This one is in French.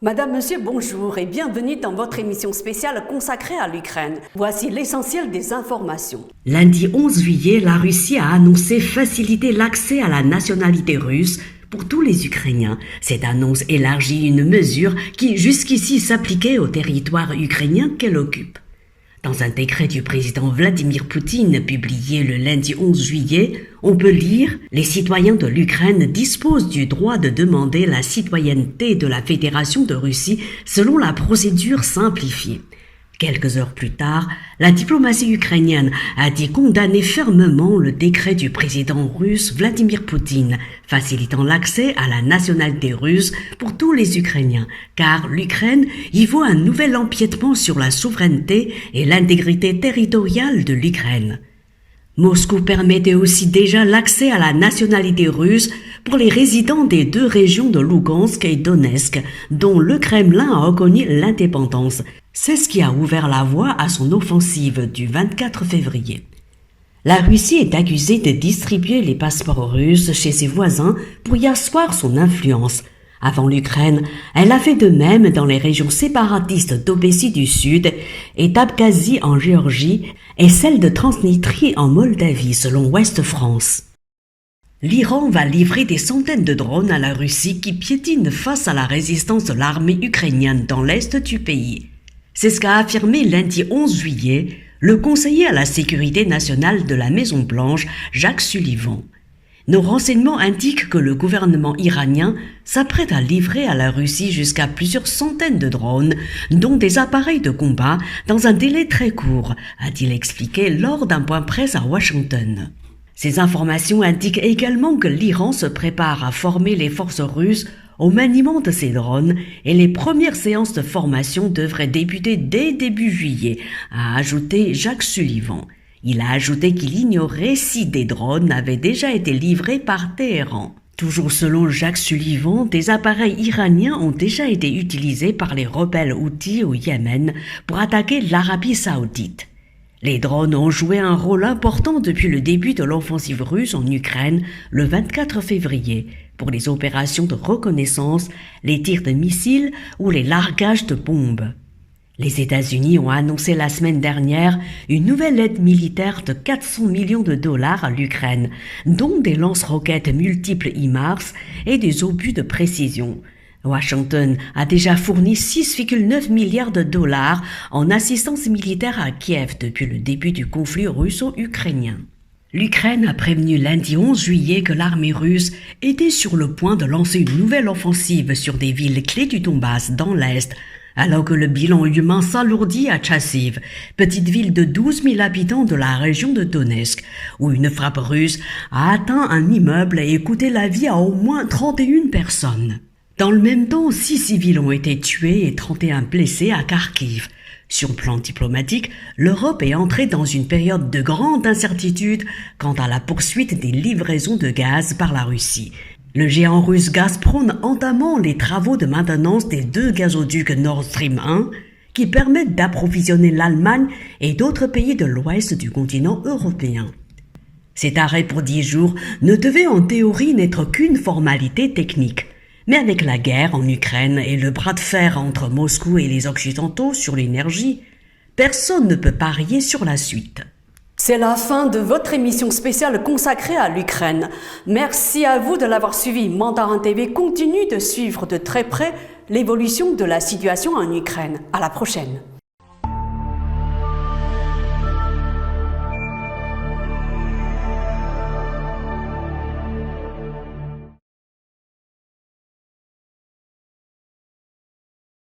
Madame, Monsieur, bonjour et bienvenue dans votre émission spéciale consacrée à l'Ukraine. Voici l'essentiel des informations. Lundi 11 juillet, la Russie a annoncé faciliter l'accès à la nationalité russe pour tous les Ukrainiens. Cette annonce élargit une mesure qui jusqu'ici s'appliquait au territoire ukrainien qu'elle occupe. Dans un décret du président Vladimir Poutine publié le lundi 11 juillet, on peut lire « Les citoyens de l'Ukraine disposent du droit de demander la citoyenneté de la Fédération de Russie selon la procédure simplifiée ». Quelques heures plus tard, la diplomatie ukrainienne a dit condamner fermement le décret du président russe Vladimir Poutine, facilitant l'accès à la nationalité russe pour tous les Ukrainiens, car l'Ukraine y voit un nouvel empiètement sur la souveraineté et l'intégrité territoriale de l'Ukraine. Moscou permettait aussi déjà l'accès à la nationalité russe pour les résidents des deux régions de Lugansk et Donetsk, dont le Kremlin a reconnu l'indépendance. C'est ce qui a ouvert la voie à son offensive du 24 février. La Russie est accusée de distribuer les passeports russes chez ses voisins pour y asseoir son influence. Avant l'Ukraine, elle a fait de même dans les régions séparatistes d'Obessie du Sud et d'Abkhazie en Géorgie et celle de Transnistrie en Moldavie selon Ouest France. L'Iran va livrer des centaines de drones à la Russie qui piétine face à la résistance de l'armée ukrainienne dans l'est du pays. C'est ce qu'a affirmé lundi 11 juillet le conseiller à la sécurité nationale de la Maison-Blanche, Jake Sullivan. Nos renseignements indiquent que le gouvernement iranien s'apprête à livrer à la Russie jusqu'à plusieurs centaines de drones, dont des appareils de combat, dans un délai très court, a-t-il expliqué lors d'un point presse à Washington. Ces informations indiquent également que l'Iran se prépare à former les forces russes au maniement de ces drones et les premières séances de formation devraient débuter dès début juillet, a ajouté Jake Sullivan. Il a ajouté qu'il ignorait si des drones avaient déjà été livrés par Téhéran. Toujours selon Jake Sullivan, des appareils iraniens ont déjà été utilisés par les rebelles houthis au Yémen pour attaquer l'Arabie saoudite. Les drones ont joué un rôle important depuis le début de l'offensive russe en Ukraine le 24 février pour les opérations de reconnaissance, les tirs de missiles ou les largages de bombes. Les États-Unis ont annoncé la semaine dernière une nouvelle aide militaire de 400 millions de dollars à l'Ukraine, dont des lance-roquettes multiples HIMARS et des obus de précision. Washington a déjà fourni 6,9 milliards de dollars en assistance militaire à Kiev depuis le début du conflit russo-ukrainien. L'Ukraine a prévenu lundi 11 juillet que l'armée russe était sur le point de lancer une nouvelle offensive sur des villes clés du Donbass dans l'Est, alors que le bilan humain s'alourdit à Tchassiv, petite ville de 12 000 habitants de la région de Donetsk, où une frappe russe a atteint un immeuble et coûté la vie à au moins 31 personnes. Dans le même temps, 6 civils ont été tués et 31 blessés à Kharkiv. Sur le plan diplomatique, l'Europe est entrée dans une période de grande incertitude quant à la poursuite des livraisons de gaz par la Russie. Le géant russe Gazprom entamant les travaux de maintenance des 2 gazoducs Nord Stream 1 qui permettent d'approvisionner l'Allemagne et d'autres pays de l'ouest du continent européen. Cet arrêt pour 10 jours ne devait en théorie n'être qu'une formalité technique. Mais avec la guerre en Ukraine et le bras de fer entre Moscou et les Occidentaux sur l'énergie, personne ne peut parier sur la suite. C'est la fin de votre émission spéciale consacrée à l'Ukraine. Merci à vous de l'avoir suivi. Mandarin TV continue de suivre de très près l'évolution de la situation en Ukraine. À la prochaine.